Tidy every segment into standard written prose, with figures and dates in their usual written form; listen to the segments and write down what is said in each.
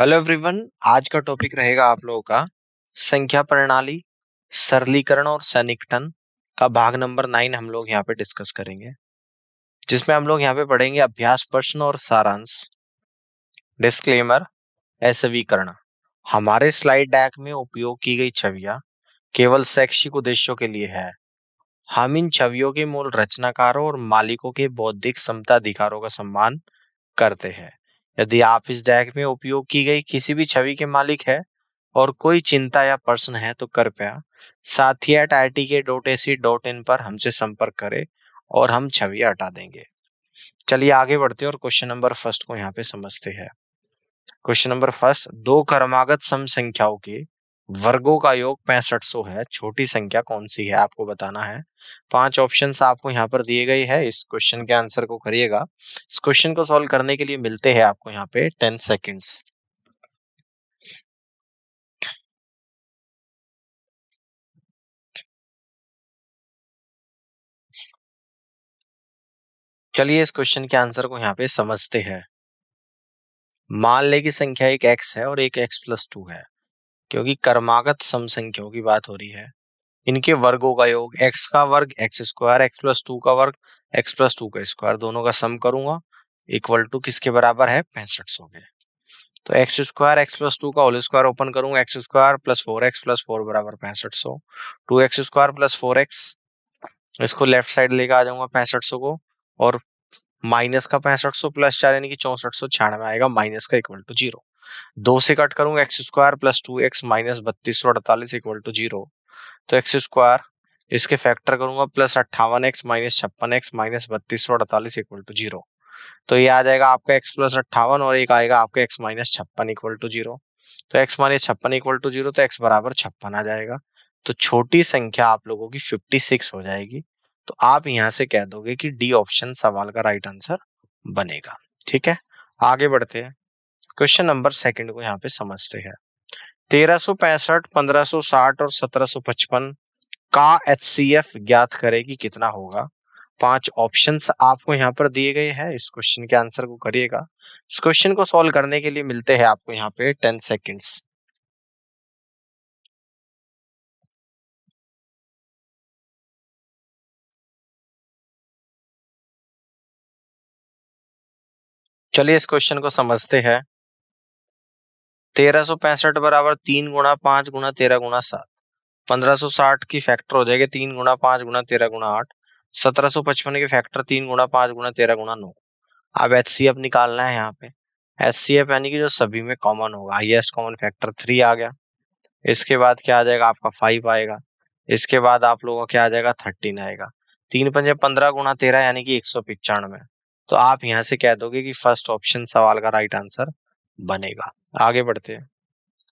Hello everyone. आज का topic रहेगा आप लोगों का संख्या प्रणाली, सरलीकरण और सन्निकटन का भाग नंबर 9 हम लोग यहाँ पे डिस्कस करेंगे, जिसमें हम लोग यहाँ पे पढ़ेंगे अभ्यास प्रश्न और सारांश। डिस्क्लेमर, असवीकरण। हमारे स्लाइड डेक में उपयोग की गई छवियां केवल शैक्षिक उद्देश्यों के लिए है। हम इन छवियों के मूल रचनाकारों और मालिकों के बौद्धिक समता अधिकारों का सम्मान करते हैं। यदि आप इस डेक में उपयोग की गई किसी भी छवि के मालिक है और कोई चिंता या प्रश्न है तो कृपया sathi@itk.ac.in पर हमसे संपर्क करें और हम छवि हटा देंगे। चलिए आगे बढ़ते हैं और क्वेश्चन नंबर फर्स्ट को यहाँ पे समझते हैं। क्वेश्चन नंबर फर्स्ट, दो क्रमागत सम संख्याओं के वर्गों का योग 6500 है। छोटी संख्या कौन सी है आपको बताना है। 5 ऑप्शंस आपको यहाँ पर दिए गए हैं। इस क्वेश्चन के आंसर को करिएगा। इस क्वेश्चन को सॉल्व करने के लिए मिलते हैं आपको यहाँ पे 10 सेकेंड्स। चलिए इस क्वेश्चन के आंसर को यहाँ पे समझते हैं। मान ले कि संख्या एक x है और एक x+2 है। क्योंकि क्रमागत सम संख्याओं की बात हो रही है, इनके वर्गों का योग x का वर्ग x², x+2 का वर्ग x+2 का स्क्वायर, दोनों का सम करूंगा इक्वल टू किसके बराबर है, 6500 के। तो x² x+2 का होल स्क्वायर ओपन करूंगा, x² + 4x + 4 बराबर 6500। 2x² + 4x, इसको लेफ्ट साइड लेकर आ जाऊंगा 6500 को, और माइनस का 6500 + 4 यानी कि 6496 आएगा, माइनस का इक्वल टू 0। 2 से कट करूंगा, x² + 2x - 3248 इक्वल टू 0। तो x², इसके फैक्टर करूंगा, +58x - 56x - 3248 इक्वल टू 0। तो ये आ जाएगा आपका x + 58 और एक आएगा आपका x - 56 इक्वल टू 0। तो x - 56 इक्वल टू 0, तो x बराबर 56 आ जाएगा। तो छोटी संख्या आप लोगों की 56 हो जाएगी। तो आप यहां से कह दोगे कि डी ऑप्शन सवाल का राइट आंसर बनेगा। ठीक है, आगे बढ़ते हैं। क्वेश्चन नंबर सेकंड को यहाँ पे समझते हैं। 1365, 1560 और 1755 का HCF ज्ञात करें कि कितना होगा। 5 ऑप्शंस आपको यहाँ पर दिए गए हैं। इस क्वेश्चन के आंसर को करिएगा। इस क्वेश्चन को सॉल्व करने के लिए मिलते हैं आपको यहाँ पे 10 सेकेंड्स। चलिए इस क्वेश्चन को समझते हैं। 1365 बराबर 3 × 5 × 13 × 7। 1560 की फैक्टर हो जाएगी 3 × 5 × 13 × 8। 1755 के फैक्टर 3 × 5 × 13 × 9। अब HCF निकालना है यहाँ पे। HCF यानी कि जो सभी में कॉमन होगा, हाईएस्ट कॉमन फैक्टर 3 आ गया। इसके बाद क्या आ जाएगा आपका 5 आएगा। इसके बाद आप लोगों का क्या आ जाएगा 13 आएगा। 3 × 5 = 15 × 13 यानी कि 195। तो आप यहाँ से कह दोगे कि फर्स्ट ऑप्शन सवाल का राइट आंसर बनेगा। आगे बढ़ते हैं,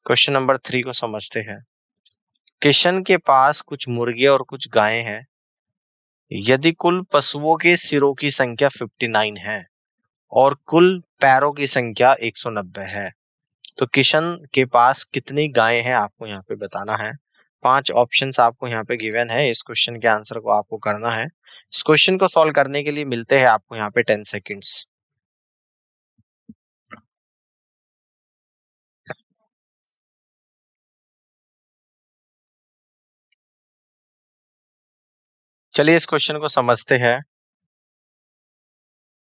क्वेश्चन नंबर 3 को समझते हैं। किशन के पास कुछ मुर्गे और कुछ गायें हैं। यदि कुल पशुओं के सिरों की संख्या 59 है और कुल पैरों की संख्या 190 है, तो किशन के पास कितनी गायें हैं आपको यहाँ पे बताना है। 5 ऑप्शंस आपको यहाँ पे गिवन है। इस क्वेश्चन के आंसर को आपको करना है। इस क्वेश्चन को सॉल्व करने के लिए मिलते हैं आपको यहाँ पे 10 सेकेंड्स। चलिए इस क्वेश्चन को समझते हैं।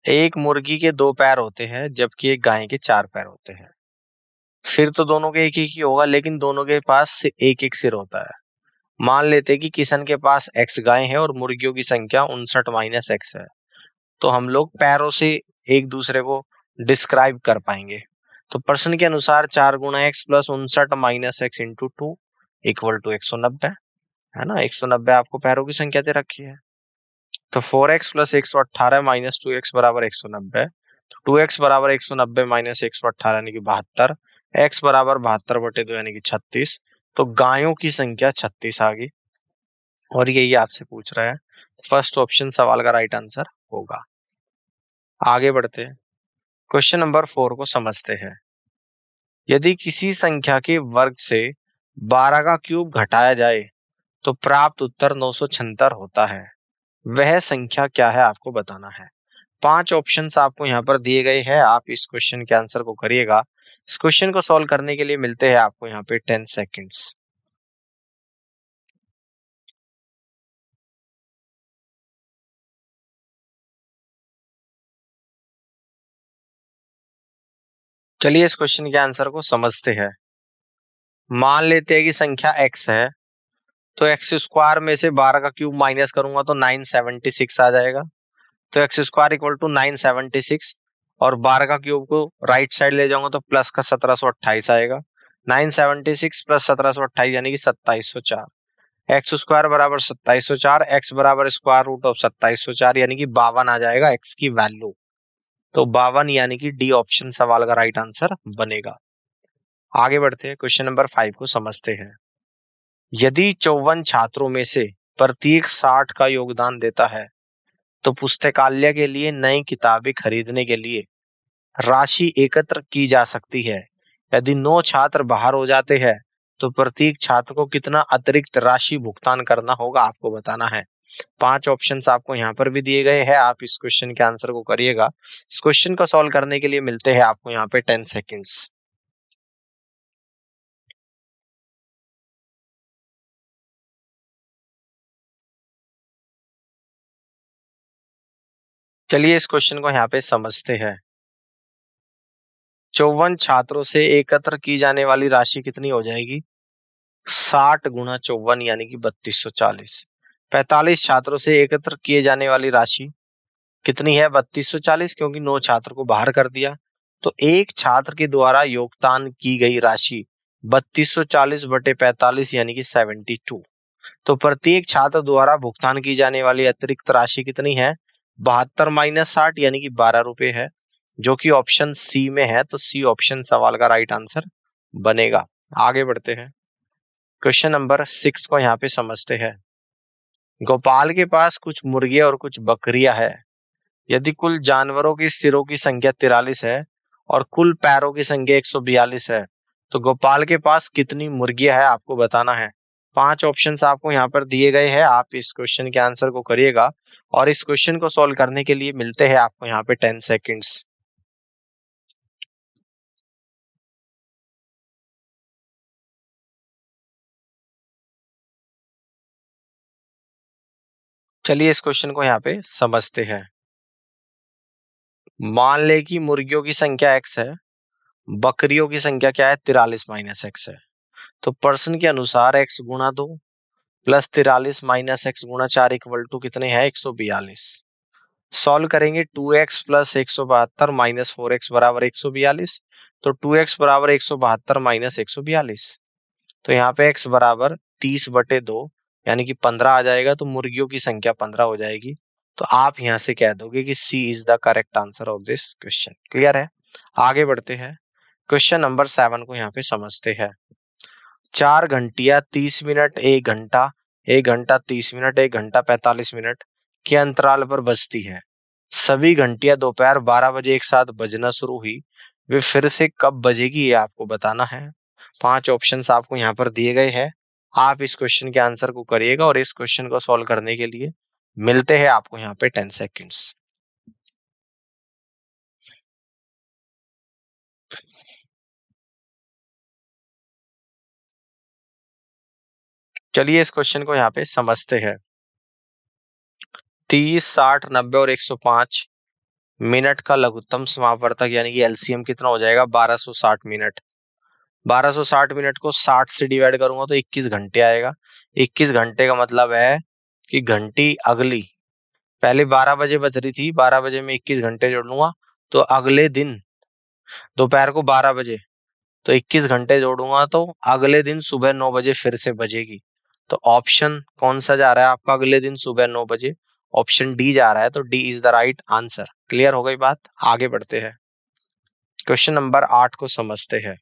एक मुर्गी के 2 पैर होते हैं जबकि एक गाय के 4 पैर होते हैं। सिर तो दोनों के एक ही होगा, लेकिन दोनों के पास एक एक सिर होता है। मान लेते हैं कि किशन के पास x गाय है और मुर्गियों की संख्या 59 - x है। तो हम लोग पैरों से एक दूसरे को डिस्क्राइब कर पाएंगे। तो प्रश्न के अनुसार 4 × x + 59 - x × 2 इक्वल टू 190 है ना। 190 आपको पैरों की संख्या दे रखी है। तो 4x + 118 - 2x बराबर 190। तो 2x बराबर 190 - 118 यानी कि 72। x बराबर 72/2 यानी कि 36। तो गायों की संख्या 36 आ गई और यही आपसे पूछ रहा है। फर्स्ट ऑप्शन सवाल का राइट आंसर होगा। आगे बढ़ते हैं, क्वेश्चन नंबर 4 को समझते हैं। यदि किसी संख्या के वर्ग से 12 का क्यूब घटाया जाए तो प्राप्त उत्तर 976 होता है। वह संख्या क्या है आपको बताना है। 5 ऑप्शंस आपको यहाँ पर दिए गए हैं, आप इस क्वेश्चन के आंसर को करिएगा। इस क्वेश्चन को सॉल्व करने के लिए मिलते हैं आपको यहाँ पे 10 सेकेंड्स। चलिए इस क्वेश्चन के आंसर को समझते हैं। मान लेते हैं कि संख्या x है, तो एक्स स्क्वायर में से 12 का क्यूब माइनस करूंगा तो 976 आ जाएगा। तो एक्स स्क्वायर इक्वल टू 976, और 12 का क्यूब को राइट साइड ले जाऊंगा तो प्लस का 1728 आएगा। 976 प्लस 1728 यानी कि 2704। एक्स स्क्वायर बराबर 2704, एक्स बराबर स्क्वायर रूट ऑफ 2704 यानी कि 52 आ जाएगा एक्स की वैल्यू। तो 52 यानी कि डी ऑप्शन सवाल का राइट आंसर बनेगा। आगे बढ़ते हैं, क्वेश्चन नंबर 5 को समझते हैं। यदि 54 छात्रों में से प्रत्येक 60 का योगदान देता है, तो पुस्तकालय के लिए नई किताबें खरीदने के लिए राशि एकत्र की जा सकती है। यदि 9 छात्र बाहर हो जाते हैं, तो प्रत्येक छात्र को कितना अतिरिक्त राशि भुगतान करना होगा, आपको बताना है। 5 ऑप्शंस आपको यहाँ पर भी दिए गए हैं, आप इस क्वेश्चन के आंसर को करिएगा। इस क्वेश्चन को सॉल्व करने के लिए मिलते हैं आपको यहाँ पे 10 सेकेंड्स। चलिए इस क्वेश्चन को यहाँ पे समझते हैं। 54 छात्रों से एकत्र की जाने वाली राशि कितनी हो जाएगी? 60 गुना 54 यानी कि 3240। 45 छात्रों से एकत्र किए जाने वाली राशि कितनी है? 3240, क्योंकि 9 छात्र को बाहर कर दिया। तो एक छात्र के द्वारा योगदान की गई राशि 3240 बटे 45 यानी कि 72। तो प्रत्येक छात्र द्वारा भुगतान की जाने वाली अतिरिक्त राशि कितनी है? 72 माइनस 60 यानी कि 12 रुपए है, जो कि ऑप्शन सी में है। तो सी ऑप्शन सवाल का राइट आंसर बनेगा। आगे बढ़ते हैं, क्वेश्चन नंबर 6 को यहाँ पे समझते हैं। गोपाल के पास कुछ मुर्गियां और कुछ बकरियां है। यदि कुल जानवरों की सिरों की संख्या 43 है और कुल पैरों की संख्या 142 है, तो गोपाल के पास कितनी मुर्गियां है, आपको बताना है। 5 ऑप्शंस आपको यहाँ पर दिए गए हैं, आप इस क्वेश्चन के आंसर को करिएगा। और इस क्वेश्चन को सॉल्व करने के लिए मिलते हैं आपको यहाँ पे 10 सेकेंड्स। चलिए इस क्वेश्चन को यहाँ पे समझते हैं। मान ले कि मुर्गियों की संख्या x है, बकरियों की संख्या क्या है? 43 माइनस एक्स है। तो प्रश्न के अनुसार x गुणा 2 प्लस 43 माइनस एक्स गुणा 4 इक्वल टू कितने हैं? 142। सॉल्व करेंगे, 2x प्लस 172 माइनस 4x बराबर 142। तो 2x बराबर 172 माइनस 142। तो यहाँ पे x बराबर 30/2 यानी कि 15 आ जाएगा। तो मुर्गियों की संख्या 15 हो जाएगी। तो आप यहाँ से कह दोगे कि C is the correct answer of this question. Clear है? आगे बढ़ते हैं, क्वेश्चन नंबर 7 को यहाँ पे समझते हैं। 4 घंटिया 30 मिनट, 1 घंटा, 1 घंटा 30 मिनट, 1 घंटा 45 मिनट के अंतराल पर बजती है। सभी घंटियां दोपहर 12 बजे एक साथ बजना शुरू हुई, वे फिर से कब बजेगी, ये आपको बताना है। 5 ऑप्शंस आपको यहाँ पर दिए गए हैं, आप इस क्वेश्चन के आंसर को करिएगा। और इस क्वेश्चन को सॉल्व करने के लिए मिलते हैं आपको यहाँ पे 10 सेकेंड्स। चलिए इस क्वेश्चन को यहाँ पे समझते हैं। 30, 60, 90 और 105 मिनट का लघुत्तम समापवर्तक यानी कि एलसीएम कितना हो जाएगा? 1260 मिनट। 1260 मिनट को 60 से डिवाइड करूंगा तो 21 घंटे आएगा। 21 घंटे का मतलब है कि घंटी अगली, पहले 12 बजे बज रही थी, 12 बजे में 21 घंटे जोड़ लूंगा तो अगले दिन दोपहर को 12 बजे, तो 21 घंटे जोड़ूंगा तो अगले दिन सुबह 9 बजे फिर से बजेगी। तो ऑप्शन कौन सा जा रहा है आपका? अगले दिन सुबह 9 बजे ऑप्शन डी जा रहा है। तो D is the right answer. Clear हो गई बात? आगे बढ़ते हैं, क्वेश्चन नंबर 8 को समझते हैं।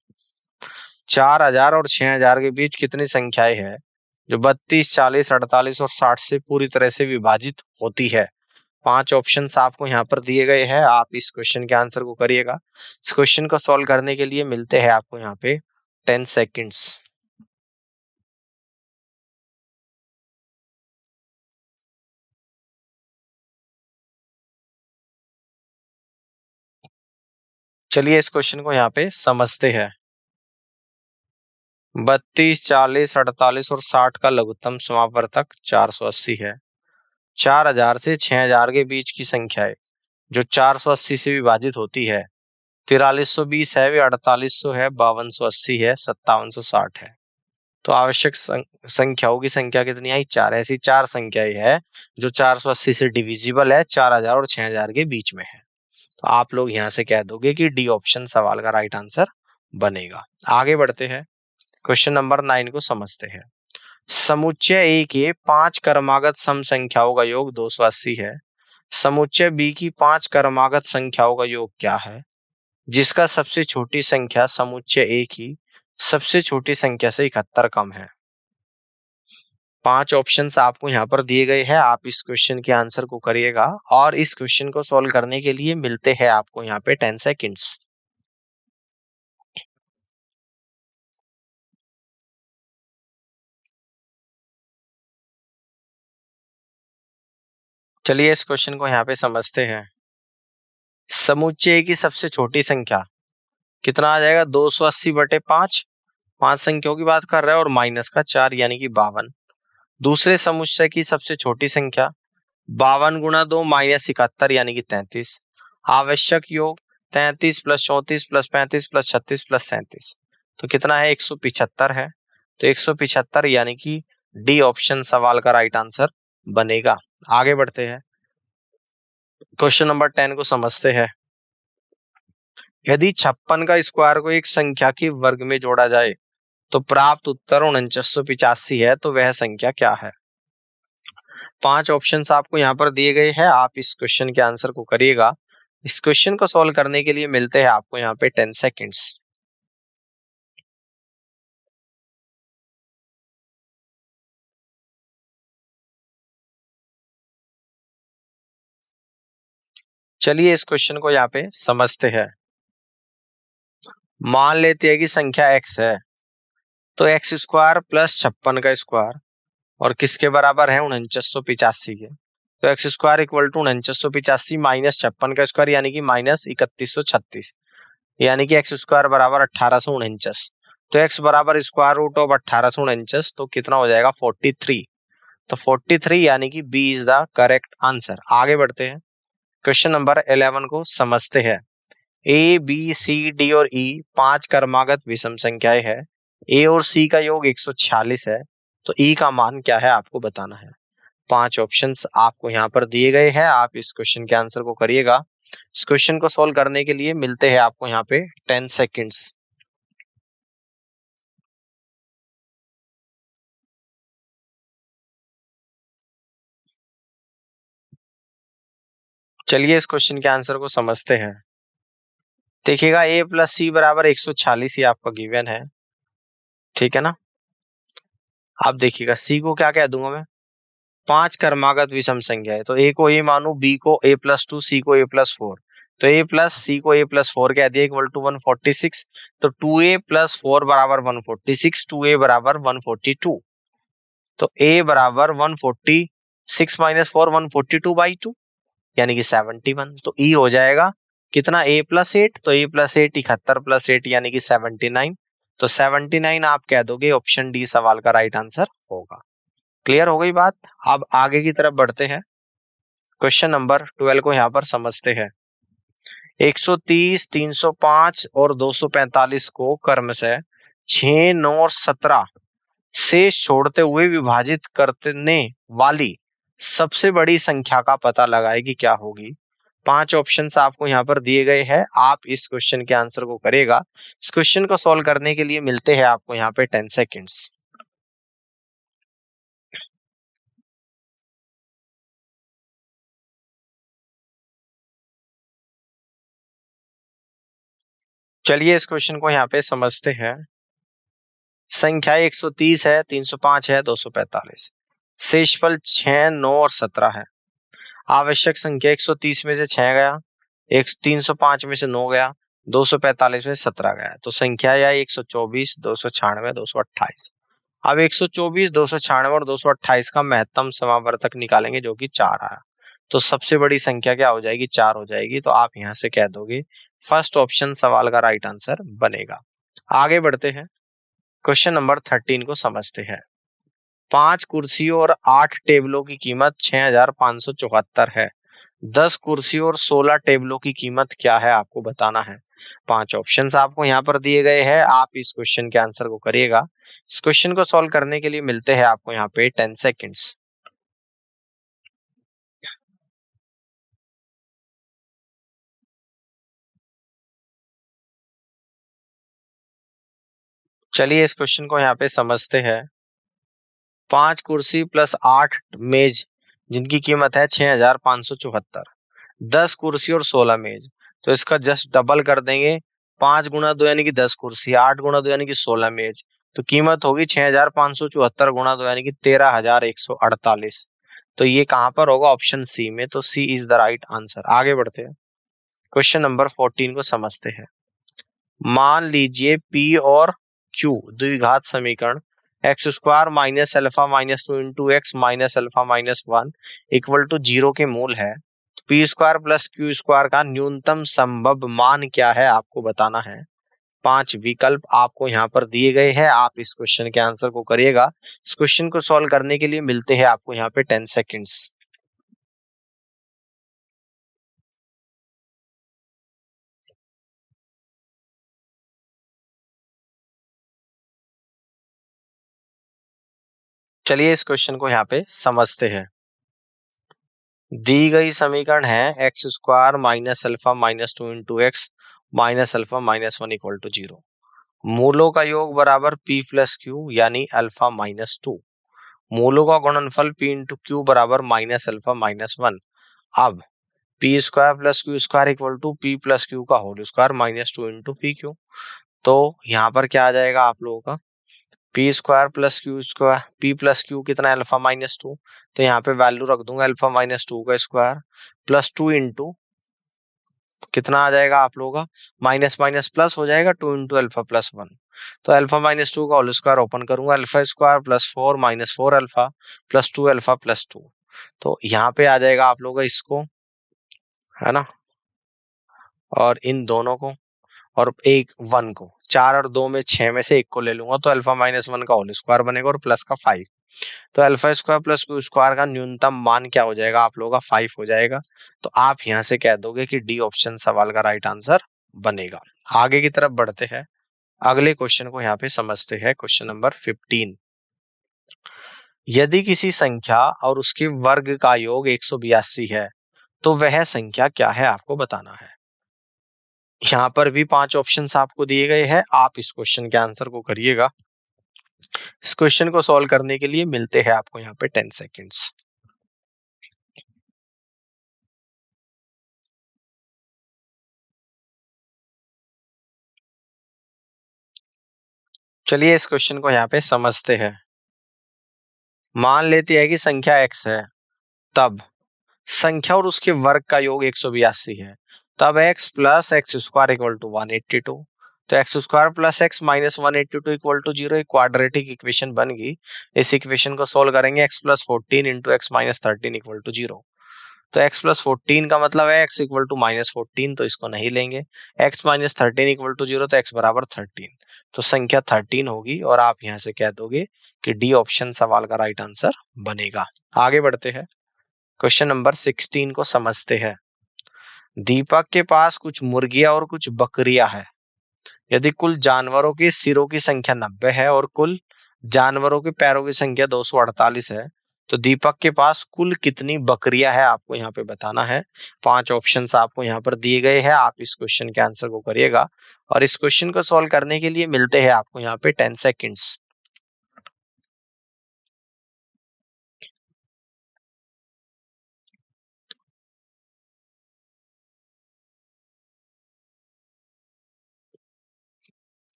4000 और 6000 के बीच कितनी संख्याएं हैं जो 32, 40, 48 और 60 से पूरी तरह से विभाजित होती है? 5 ऑप्शंस आपको यहाँ पर दिए गए हैं, आप इस क्वेश्चन के आंसर को करिएगा। इस क्वेश्चन को सॉल्व करने के लिए मिलते हैं आपको यहाँ पे 10 सेकेंड्स। चलिए इस क्वेश्चन को यहाँ पे समझते हैं। 32, 40, 48 और 60 का लघुत्तम समापवर्तक 480 है। 4000 से 6000 के बीच की संख्याएं जो 480 से विभाजित होती है, 4320 है, वे 4800 है, 5280 है, 5760 है। तो आवश्यक संख्याओं की संख्या कितनी आई? 4। ऐसी 4 संख्याएं है जो 480 से डिविजिबल है, 4000 और 6000 के बीच में है। तो आप लोग यहां से कह दोगे कि डी ऑप्शन सवाल का राइट आंसर बनेगा। आगे बढ़ते हैं, क्वेश्चन नंबर 9 को समझते हैं। समुच्चय ए के 5 क्रमागत सम संख्याओं का योग 280 है। समुच्चय बी की 5 क्रमागत संख्याओं का योग क्या है जिसका सबसे छोटी संख्या समुच्चय ए की सबसे छोटी संख्या से 71 कम है? 5 ऑप्शंस आपको यहाँ पर दिए गए हैं। आप इस क्वेश्चन के आंसर को करिएगा और इस क्वेश्चन को सॉल्व करने के लिए मिलते हैं आपको यहाँ पे 10 सेकेंड्स। चलिए इस क्वेश्चन को यहाँ पे समझते हैं। समुच्चय की सबसे छोटी संख्या कितना आ जाएगा? 280/5। 5 संख्याओं की बात कर रहा है और माइनस का 4 यानी कि 52। दूसरे समुच्चय की सबसे छोटी संख्या 52 गुणा 2 माइनस 71 यानी कि 33। आवश्यक योग 33 + 34 + 35 + 36 + 37। तो कितना है? 175 है। तो 175 यानी कि डी ऑप्शन सवाल का राइट आंसर बनेगा। आगे बढ़ते हैं, क्वेश्चन नंबर 10 को समझते हैं। यदि 56 का स्क्वायर को एक संख्या के वर्ग में जोड़ा जाए तो प्राप्त उत्तर 4985 है, तो वह संख्या क्या है? 5 ऑप्शंस आपको यहाँ पर दिए गए हैं। आप इस क्वेश्चन के आंसर को करिएगा। इस क्वेश्चन को सॉल्व करने के लिए मिलते हैं आपको यहाँ पे 10 सेकेंड्स। चलिए इस क्वेश्चन को यहाँ पे समझते हैं। मान लेते हैं कि संख्या x है, तो x स्क्वायर प्लस 56 का स्क्वायर और किसके बराबर है? 4985 के। तो x square equal to 4985 minus 56 का स्क्वायर यानी कि माइनस 3136, यानी कि एक्स स्क्वायर बराबर 1849। तो एक्स बराबर स्क्वायर रूट ऑफ 1849, तो कितना हो जाएगा? 43। तो 43 यानी कि B is the correct answer. आगे बढ़ते हैं, क्वेश्चन नंबर 11 को समझते हैं। ए बी सी डी और ई 5 क्रमागत विषम संख्याएं है। ए और सी का योग 146 है, तो ई का मान क्या है आपको बताना है। 5 ऑप्शंस आपको यहाँ पर दिए गए हैं। आप इस क्वेश्चन के आंसर को करिएगा। इस क्वेश्चन को सॉल्व करने के लिए मिलते हैं आपको यहाँ पे 10 सेकेंड्स। चलिए इस क्वेश्चन के आंसर को समझते हैं। देखिएगा a + c बराबर 146 ही आपका गिवन है, ठीक है ना। अब देखिएगा c को क्या कह दूंगा मैं? 5 क्रमागत विषम संख्या है, तो a को a मानू, b को a+2, c को a+4। तो a + c को a+4 कह दिया इक्वल टू 146। तो 2a + 4 बराबर 146, 2a बराबर 142। तो a बराबर 146 - 4 142/2 यानी कि 71। तो e हो जाएगा कितना? a + 8। तो a + 8 71 + 8 यानी कि 79। तो 79 आप कह दोगे ऑप्शन डी सवाल का राइट आंसर होगा। क्लियर हो गई बात। अब आगे की तरफ बढ़ते हैं, क्वेश्चन नंबर 12 को यहाँ पर समझते हैं। 130, 305 और 245 को क्रमशः 6, 9 और 17 शेष छोड़ते हुए विभाजित करने वाली सबसे बड़ी संख्या का पता लगाए कि क्या होगी। 5 ऑप्शंस आपको यहाँ पर दिए गए हैं। आप इस क्वेश्चन के आंसर को करेगा। इस क्वेश्चन को सॉल्व करने के लिए मिलते हैं आपको यहाँ पे 10 सेकेंड्स। चलिए इस क्वेश्चन को यहाँ पे समझते हैं। संख्या 130 है, 305 है, 245। शेषफल 6, 9 और 17 है। आवश्यक संख्या 130 में से 6 गया, 305 में से 9 गया, 245 में से 17 गया। तो संख्या या 124, 296, 228। अब 124, 296 और 228 का महत्तम समावर्तक निकालेंगे जो कि 4 आया। तो सबसे बड़ी संख्या क्या हो जाएगी, 4 हो जाएगी। तो आप यहां से कह दोगे फर्स्ट ऑप्शन सवाल का राइट आंसर बनेगा। आगे बढ़ते हैं, क्वेश्चन नंबर 13 को समझते हैं। 5 कुर्सियों और 8 टेबलों की कीमत 6,574 है। 10 कुर्सियों और 16 टेबलों की कीमत क्या है, आपको बताना है। 5 ऑप्शंस आपको यहाँ पर दिए गए हैं, आप इस क्वेश्चन के आंसर को करिएगा। इस क्वेश्चन को सॉल्व करने के लिए मिलते हैं आपको यहाँ पे 10 सेकेंड्स। चलिए इस क्वेश्चन को यहाँ पे समझते हैं। 5 कुर्सी प्लस 8 मेज जिनकी कीमत है 6,574। 10 कुर्सी और 16 मेज, तो इसका जस्ट डबल कर देंगे। 5 गुणा 2 यानी कि 10 कुर्सी, 8 गुणा 2 यानी कि 16 मेज, तो कीमत होगी 6,574 गुणा 2 यानी कि 13,148। तो ये कहां पर होगा, ऑप्शन सी में। तो C is the right answer. आगे बढ़ते हैं, क्वेश्चन नंबर 14 को समझते हैं। मान लीजिए पी और क्यू द्विघात समीकरण x square minus alpha minus 2 into x minus alpha minus 1 equal to 0 के मूल है। P square plus Q square का न्यूनतम संभव मान क्या है, आपको बताना है। 5 विकल्प आपको यहाँ पर दिए गए हैं, आप इस क्वेश्चन के आंसर को करिएगा। इस क्वेश्चन को सॉल्व करने के लिए मिलते हैं आपको यहाँ पे 10 सेकेंड्स। चलिए इस क्वेश्चन को यहाँ पे समझते हैं। दी गई समीकरण है X square minus alpha minus 2 into x minus alpha minus 1 equal to 0। मूलों का योग बराबर पी प्लस क्यू यानी अल्फा माइनस 2। मूलों का गुणनफल पी इंटू क्यू बराबर माइनस अल्फा माइनस 1। अब P square plus Q square equal to P plus Q का whole square minus 2 into P Q. तो यहाँ पर क्या आ जाएगा आप लोगों का, P square plus Q square, P plus Q कितना है, अल्फा माइनस 2। तो यहाँ पे वैल्यू रख दूंगा अल्फा माइनस 2 का स्क्वायर प्लस 2 इंटू कितना आ जाएगा आप लोगों का, माइनस माइनस प्लस हो जाएगा 2 इंटू अल्फा प्लस 1। तो अल्फा माइनस 2 का होल स्क्वायर ओपन करूंगा, alpha square plus 4 minus 4 alpha plus 2 alpha plus 2। तो यहाँ पे आ जाएगा आप लोगों का इसको, है ना, और इन दोनों को और एक 1 को, 4 और 2 में 6 में से एक को ले लूंगा, तो अल्फा माइनस 1 का होल स्क्वायर बनेगा और प्लस का 5। तो alpha square plus Q square का न्यूनतम मान क्या हो जाएगा आप लोगों का, 5 हो जाएगा। तो आप यहां से कह दोगे कि डी ऑप्शन सवाल का राइट आंसर बनेगा। आगे की तरफ बढ़ते हैं, अगले क्वेश्चन को यहाँ पे समझते हैं। Question number 15। यदि किसी संख्या और उसके वर्ग का योग 182 है तो वह संख्या क्या है, आपको बताना है। यहाँ पर भी 5 ऑप्शंस आपको दिए गए हैं, आप इस क्वेश्चन के आंसर को करिएगा। इस क्वेश्चन को सॉल्व करने के लिए मिलते हैं आपको यहाँ पे 10 सेकेंड्स। चलिए इस क्वेश्चन को यहाँ पे समझते हैं। मान लेते हैं कि संख्या x है, तब संख्या और उसके वर्ग का योग 182 है, तब x plus x square equal to 182। तो x square plus x minus 182 equal to 0 एक क्वाड्रेटिक इक्वेशन बन गई। इस इक्वेशन को सोल्व करेंगे, x plus 14 into x minus 13 equal to 0। तो x प्लस 14 का मतलब है x इक्वल टू माइनस 14, तो इसको नहीं लेंगे। x माइनस 13 इक्वल टू 0, तो x बराबर 13। तो संख्या 13 होगी और आप यहां से कह दोगे कि डी ऑप्शन सवाल का राइट आंसर बनेगा। आगे बढ़ते हैं, क्वेश्चन नंबर 16 को समझते हैं। दीपक के पास कुछ मुर्गियां और कुछ बकरियां है। यदि कुल जानवरों के सिरों की संख्या 90 है और कुल जानवरों के पैरों की संख्या 248 है, तो दीपक के पास कुल कितनी बकरियां है, आपको यहाँ पे बताना है। 5 ऑप्शंस आपको यहाँ पर दिए गए हैं, आप इस क्वेश्चन के आंसर को करिएगा। और इस क्वेश्चन को सॉल्व करने के लिए मिलते हैं आपको यहाँ पे 10 सेकेंड्स।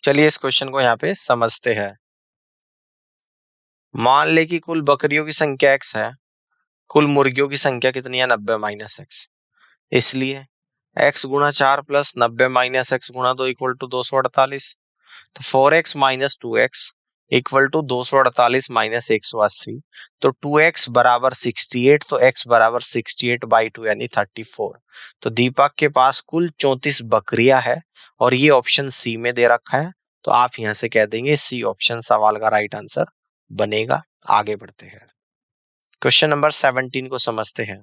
चलिए इस क्वेश्चन को यहाँ पे समझते हैं। मान ले कि कुल बकरियों की संख्या x है, कुल मुर्गियों की संख्या कितनी है, 90 माइनस एक्स। इसलिए x गुणा 4 प्लस 90 माइनस एक्स गुणा 2 इक्वल टू 248। तो 4x minus 2x equal to 248 minus 180, तो 2x बराबर 68, तो x बराबर 68/2 यानी 34। तो दीपक के पास कुल 34 बकरियां है और ये ऑप्शन सी में दे रखा है, तो आप यहां से कह देंगे सी ऑप्शन सवाल का राइट आंसर बनेगा। आगे बढ़ते हैं, क्वेश्चन नंबर 17 को समझते हैं।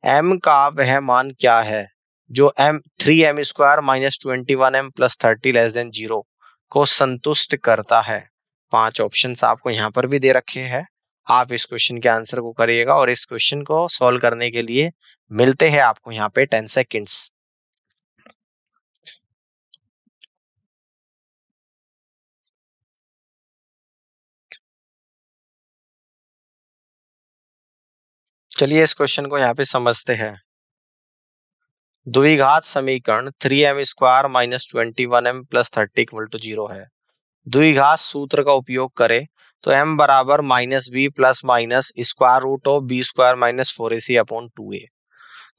m का वह मान क्या है जो m 3m² minus 21m plus 30 less than 0 को संतुष्ट करता है। 5 ऑप्शंस आपको यहाँ पर भी दे रखे हैं, आप इस क्वेश्चन के आंसर को करिएगा और इस क्वेश्चन को सॉल्व करने के लिए मिलते हैं आपको यहाँ पे 10 सेकेंड्स। चलिए इस क्वेश्चन को यहाँ पे समझते हैं। द्विघात समीकरण 3m² minus 21m plus 30 equal to 0 है। द्विघात सूत्र का उपयोग करें तो m बराबर -b plus minus square root of b² minus 4ac upon 2a।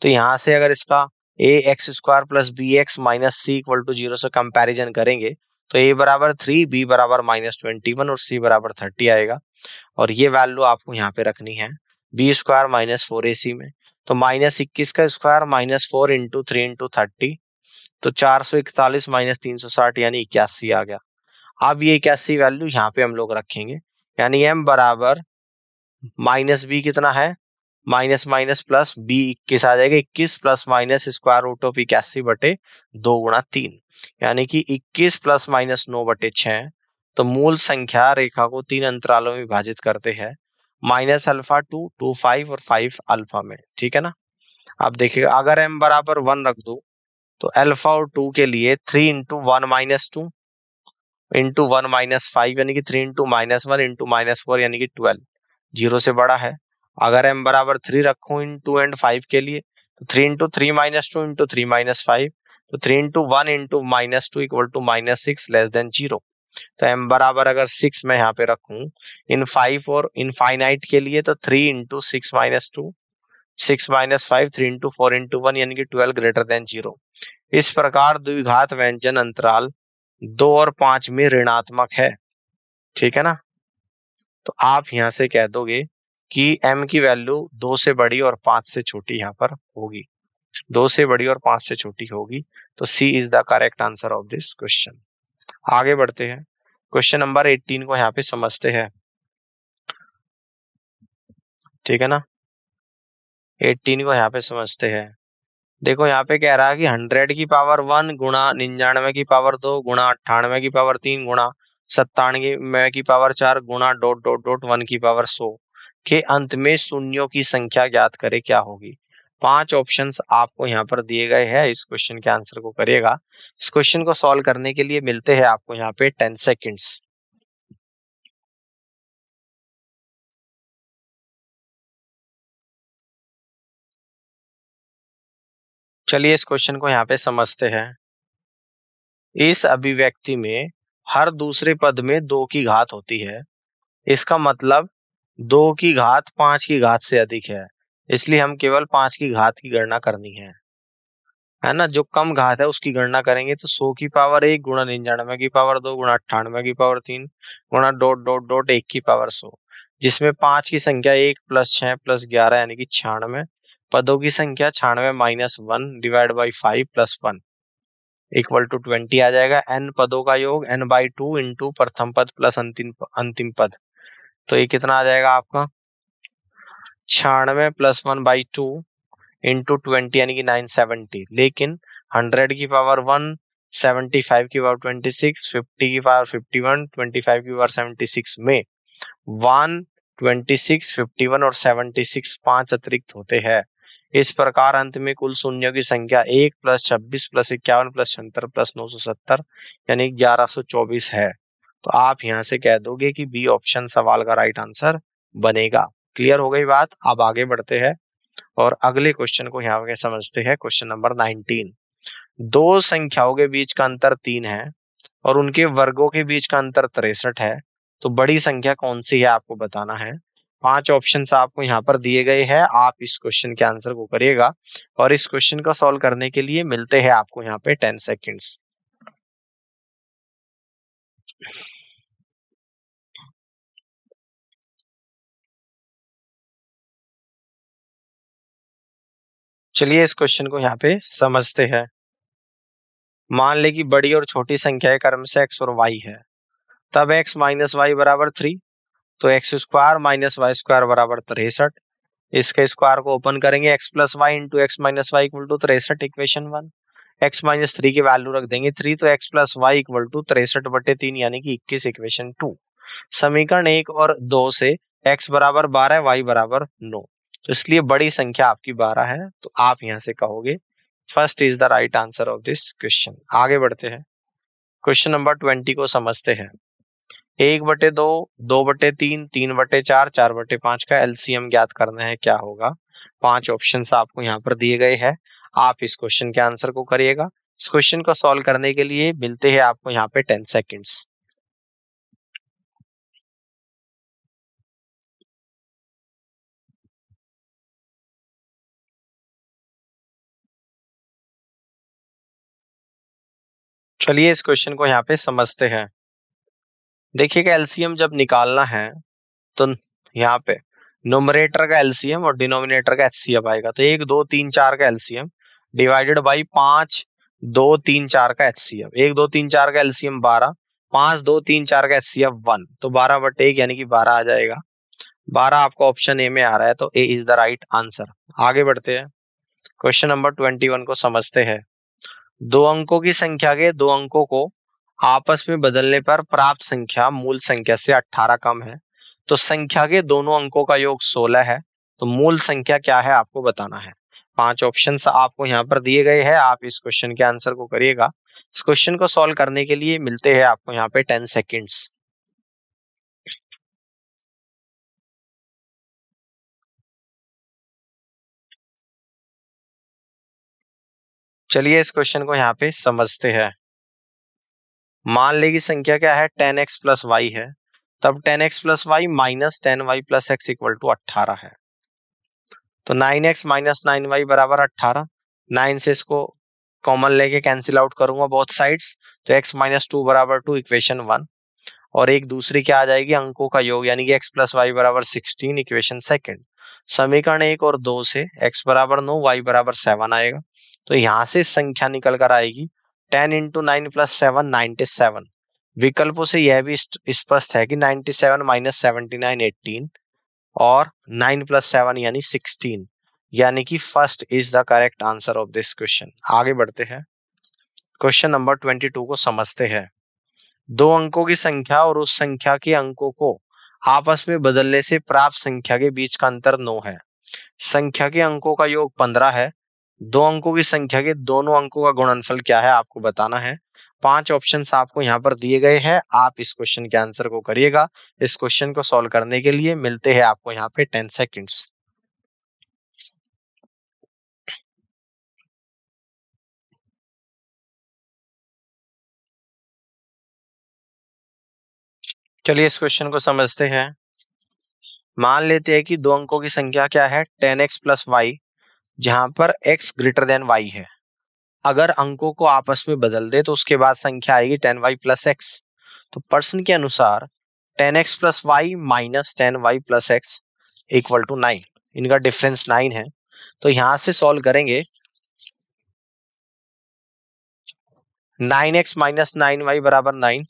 तो यहाँ से अगर इसका ax² plus bx minus c equal to 0 से कंपैरिजन करेंगे तो a बराबर 3, b बराबर -21 और c बराबर 30 आएगा। और ये वैल्यू आपको यहाँ पे रखनी है b² माइनस 4ac में। तो -21 का स्क्वायर -4 इंटू 3 इंटू 30, तो 441 माइनस 360 यानी 81 आ गया। अब ये 81 वैल्यू यहाँ पे हम लोग रखेंगे, यानी m बराबर -b कितना है, माइनस माइनस प्लस b 21 आ जाएगा। 21 plus minus square root of 81/2 गुणा 3, यानी कि 21 प्लस माइनस 9/6। तो मूल संख्या रेखा को 3 अंतरालों में विभाजित करते हैं, -α2, 2, 5 और 5 अल्फा में। ठीक है ना। अब देखिएगा अगर m बराबर 1 रख दो तो अल्फा और 2 के लिए 3 इंटू 1 माइनस 2 इंटू 1 माइनस 5 यानी कि 3 इंटू -1 इंटू -4 यानी कि 12, 0 से बड़ा है। अगर m बराबर 3 रखूं इन 2 एंड 5 के लिए तो 3 इंटू 3 माइनस 2 इंटू 3 माइनस 5, तो 3 into 1 into -2 equal to -6 less than 0। तो m बराबर अगर 6 में यहाँ पे रखूं इन 5 और इनफाइनाइट के लिए तो 3 into 6 minus 2, 6 minus 5, 3 into 4 into 1 यानी कि 12 ग्रेटर देन 0। इस प्रकार द्विघात व्यंजन अंतराल 2 और 5 में ऋणात्मक है। ठीक है ना। तो आप यहां से कह दोगे कि m की वैल्यू 2 से बड़ी और 5 से छोटी यहाँ पर होगी, 2 से बड़ी और 5 से छोटी होगी। तो C is the correct answer of this question. आगे बढ़ते हैं, क्वेश्चन नंबर 18 को यहाँ पे समझते हैं। ठीक है ना, 18 को यहाँ पे समझते हैं। देखो यहाँ पे कह रहा है कि 100 की पावर 1 गुणा 99 की पावर 2 गुणा 98 की पावर 3 गुणा 97 की पावर 4 गुणा ... 1 की पावर 100 के अंत में शून्यों की संख्या ज्ञात करे, क्या होगी। 5 ऑप्शंस आपको यहाँ पर दिए गए हैं, इस क्वेश्चन के आंसर को करिएगा। इस क्वेश्चन को सॉल्व करने के लिए मिलते हैं आपको यहाँ पे 10 सेकेंड्स। चलिए इस क्वेश्चन को यहाँ पे समझते हैं। इस अभिव्यक्ति में हर दूसरे पद में 2 की घात होती है, इसका मतलब 2 की घात 5 की घात से अधिक है, इसलिए हम केवल 5 की घात की गणना करनी है ना। जो कम घात है उसकी गणना करेंगे तो 100 की पावर 1 गुणा 99 की पावर 2 गुणा 98 की पावर 3 गुणा ... 1 की पावर 100, जिसमें 5 की संख्या 1 प्लस 6 प्लस 11 यानी कि 96, पदों की संख्या 96 minus 1 divide by 5 plus 1 equal to 20 आ जाएगा। n पदों का योग n/2 इंटू प्रथम पद प्लस अंतिम पद, तो ये कितना आ जाएगा आपका 96 प्लस 1/2 इंटू 20 यानी कि 970। लेकिन 100 की पावर 1, 75 की पावर 26, 50 की पावर 51, 25 की पावर 76 में 1, 26, 51 और 76 5 अतिरिक्त होते हैं। इस प्रकार अंत में कुल शून्यों की संख्या 1 प्लस 26 प्लस 51 प्लस 76 प्लस 970 यानी 1124 है। तो आप यहां से कह दोगे कि बी ऑप्शन सवाल का राइट आंसर बनेगा। क्लियर हो गई बात। अब आगे बढ़ते हैं और अगले क्वेश्चन को यहाँ पे समझते हैं। क्वेश्चन नंबर 19, दो संख्याओं के बीच का अंतर 3 है और उनके वर्गों के बीच का अंतर 63 है, तो बड़ी संख्या कौन सी है आपको बताना है। 5 ऑप्शंस आपको यहाँ पर दिए गए हैं, आप इस क्वेश्चन के आंसर को करिएगा और इस क्वेश्चन को सॉल्व करने के लिए मिलते हैं आपको यहाँ पे 10 सेकेंड्स। चलिए इस क्वेश्चन को यहाँ पे समझते हैं। मान ले कि बड़ी और छोटी संख्याएं क्रम से x और y है, तब x माइनस वाई बराबर 3, तो x square minus y square बराबर 63। इसके स्क्वायर को ओपन करेंगे, x plus y into x minus y equal to 63, equation 1। x minus 3 की वैल्यू रख देंगे 3, तो x plus y equal to 63/3 यानी कि 21, इक्वेशन 2। समीकरण 1 और 2 से x बराबर 12, y बराबर 9, तो इसलिए बड़ी संख्या आपकी 12 है, तो आप यहां से कहोगे first is the right answer of this question. आगे बढ़ते हैं, क्वेश्चन नंबर 20 को समझते हैं। 1/2, 2/3, 3/4, 4/5 का एलसीएम ज्ञात करना है, क्या होगा। 5 ऑप्शंस आपको यहाँ पर दिए गए हैं, आप इस क्वेश्चन के आंसर को करिएगा। इस क्वेश्चन को सॉल्व करने के लिए मिलते हैं आपको यहाँ पे 10 सेकेंड्स। चलिए इस क्वेश्चन को यहाँ पे समझते हैं। देखिएगा एलसीएम जब निकालना है तो यहाँ पे न्यूमरेटर का एलसीएम और डिनोमिनेटर का एचसीएफ आएगा, तो 1 2 3 4 का एलसीएम डिवाइडेड बाई 5 2 3 4 का एचसीएफ। 1 2 3 4 का एलसीएम 12, 5 2 3 4 का एचसीएफ 1, तो 12/1 यानी कि 12 आ जाएगा। 12 आपका ऑप्शन ए में आ रहा है, तो ए इज द राइट आंसर। आगे बढ़ते हैं, क्वेश्चन नंबर 21 को समझते हैं। दो अंकों की संख्या के दो अंकों को आपस में बदलने पर प्राप्त संख्या मूल संख्या से 18 कम है, तो संख्या के दोनों अंकों का योग 16 है, तो मूल संख्या क्या है आपको बताना है। 5 ऑप्शंस आपको यहाँ पर दिए गए हैं, आप इस क्वेश्चन के आंसर को करिएगा। इस क्वेश्चन को सॉल्व करने के लिए मिलते हैं आपको यहाँ पे 10 सेकेंड्स। चलिए इस क्वेश्चन को यहाँ पे समझते हैं। मान ले की संख्या क्या है, 10x प्लस वाई है, तब 10x plus y minus 10y plus x equal to 18 है, तो 9x माइनस 9y बराबर 18। 9 से इसको कॉमन लेके कैंसिल आउट करूंगा बोथ साइड्स, तो x माइनस 2 बराबर 2, इक्वेशन 1। और एक दूसरी क्या आ जाएगी, अंकों का योग यानी कि x प्लस वाई बराबर 16, इक्वेशन 2। समीकरण 1 और 2 से x बराबर 9 y बराबर 7 आएगा, तो यहां से संख्या निकल कर आएगी 10 इंटू 9 प्लस 7 97। विकल्पों से यह भी स्पष्ट है कि 97 माइनस 79 18, और 9 प्लस 7 यानी 16, यानी कि first is the correct answer of this question. आगे बढ़ते हैं, क्वेश्चन नंबर 22 को समझते हैं। दो अंकों की संख्या और उस संख्या के अंकों को आपस में बदलने से प्राप्त संख्या के बीच का अंतर 9 है। संख्या के अंकों का योग 15 है। दो अंकों की संख्या के दोनों अंकों का गुणनफल क्या है आपको बताना है। 5 ऑप्शंस आपको यहाँ पर दिए गए हैं, आप इस क्वेश्चन के आंसर को करिएगा। इस क्वेश्चन को सॉल्व करने के लिए मिलते हैं आपको यहाँ पे 10 सेकेंड्स। चलिए इस क्वेश्चन को समझते हैं। मान लेते हैं कि दो अंकों की संख्या क्या है, 10x प्लस वाई, जहां पर x ग्रेटर देन y है। अगर अंकों को आपस में बदल दे तो उसके बाद संख्या आएगी 10y प्लस एक्स। तो प्रश्न के अनुसार 10x plus y minus 10y plus x equal to 9, इनका डिफरेंस 9 है, तो यहां से सॉल्व करेंगे। 9x माइनस 9y बराबर 9,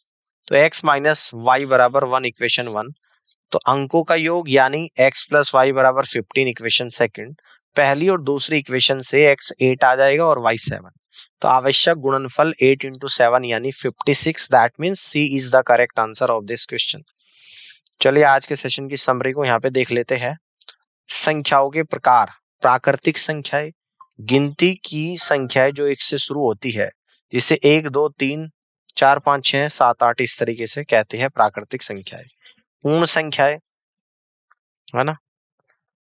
तो x माइनस वाई बराबर 1, इक्वेशन 1। तो अंकों का योग यानी x प्लस वाई बराबर 15, इक्वेशन 2। पहली और दूसरी इक्वेशन से x 8 आ जाएगा और y 7, तो आवश्यक गुणनफल 8 इंटू 7 यानी 56। That means C is the correct answer of this question. चलिए आज के सेशन की समरी को यहाँ पे देख लेते हैं। संख्याओं के प्रकार, प्राकृतिक संख्याएं, गिनती की संख्याएं जो 1 से शुरू होती है, जिसे 1 2 3 4 5 6 7 8 इस तरीके से कहते हैं प्राकृतिक संख्याएं। पूर्ण संख्याएं, है ना,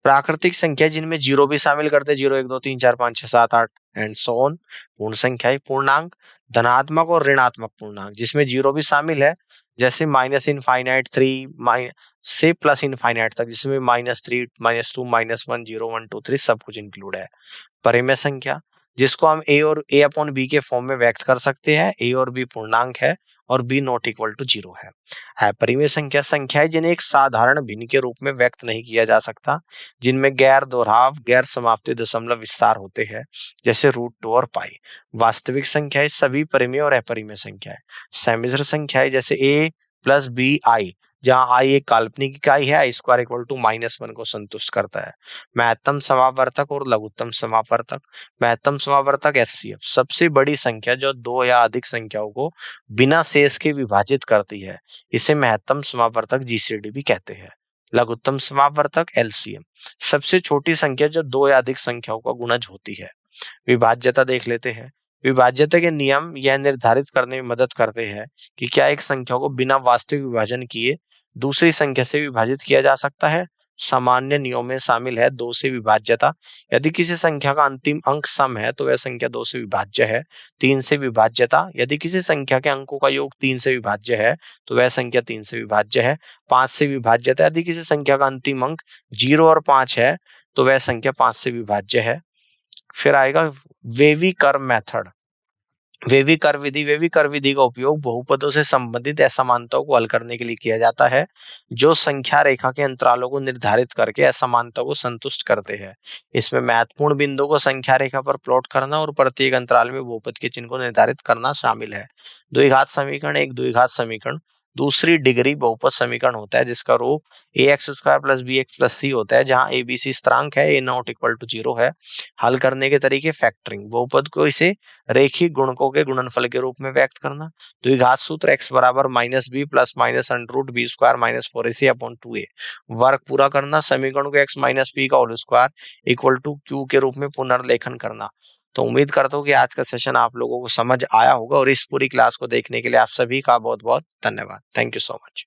प्राकृतिक संख्या जिनमें जीरो भी शामिल करते हैं, 0 1 2 3 4 5 6 7 8 एंड सो ऑन। पूर्ण संख्याएं। पूर्णांक, धनात्मक और ऋणात्मक पूर्णांक जिसमें जीरो भी शामिल है, जैसे माइनस इनफाइनाइट 3 से प्लस इनफाइनाइट तक, जिसमें -3 -2 -1 0 1 2 3 सब कुछ इंक्लूड है। परिमेय संख्या जिसको हम a अपॉन b के फॉर्म में व्यक्त कर सकते हैं। a और b पूर्णांक है और b नॉट इक्वल टू 0 है। अपरिमेय संख्या संख्याएं जिन्हें एक साधारण भिन्न के रूप में व्यक्त नहीं किया जा सकता, जिनमें गैर दोहराव, गैर समाप्ति दशमलव विस्तार होते हैं, जैसे √2 और पाई। वास्तविक संख्याएं सभी परिमेय और अपरिमेय संख्याएं। समिश्र संख्याएं जैसे a प्लस बी आई, जहां i एक काल्पनिक इकाई है, i² इक्वल टू -1 को संतुष्ट करता है। महत्तम समावर्तक और लघुत्तम समावर्तक। महत्तम समावर्तक HCF, सबसे बड़ी संख्या जो दो या अधिक संख्याओं को बिना शेष के विभाजित करती है, इसे महत्तम समावर्तक GCD भी कहते हैं। लघुत्तम समावर्तक LCM, सबसे छोटी संख्या जो दो या अधिक संख्याओं का गुणज होती है। विभाज्यता देख लेते हैं। विभाज्यता के नियम यह निर्धारित करने में मदद करते हैं कि क्या एक संख्या को बिना वास्तविक विभाजन किए दूसरी संख्या से विभाजित किया जा सकता है। सामान्य नियमों में शामिल है 2 से विभाज्यता। यदि किसी संख्या का अंतिम अंक सम है तो वह संख्या 2 से विभाज्य है। 3 से विभाज्यता, यदि किसी संख्या के अंकों का योग 3 से विभाज्य है तो वह संख्या 3 से विभाज्य है। 5 से विभाज्यता, यदि किसी संख्या का अंतिम अंक 0 और 5 है तो वह संख्या 5 से विभाज्य है। फिर आएगा wavy curve method. Wavy curve विधि का उपयोग बहुपदों से संबंधित असमानताओं को हल करने के लिए किया जाता है, जो संख्या रेखा के अंतरालों को निर्धारित करके असमानताओं को संतुष्ट करते हैं। इसमें महत्वपूर्ण बिंदुओं को संख्या रेखा पर प्लॉट करना और प्रत्येक अंतराल में बहुपद के चिन्ह को निर्धारित करना शामिल है। द्विघात समीकरण एक द्विघात समीकरण दूसरी डिग्री बहुपद समीकरण होता है, जिसका रूप ax² plus bx plus c होता है, जहां abc स्थिरांक है, a नॉट इक्वल टू 0 है। हल करने के तरीके फैक्टरिंग, बहुपद को इसे रेखिक गुणकों के गुणनफल के रूप में व्यक्त करना। द्विघात सूत्र x बराबर -b plus -√b² minus 4ac upon 2a। वर्ग पूरा करना, समीकरण को x माइनस p का whole square equal to q के रूप में पुनर्लेखन करना। तो उम्मीद करता हूँ कि आज का सेशन आप लोगों को समझ आया होगा और इस पूरी क्लास को देखने के लिए आप सभी का बहुत बहुत धन्यवाद। Thank you so much.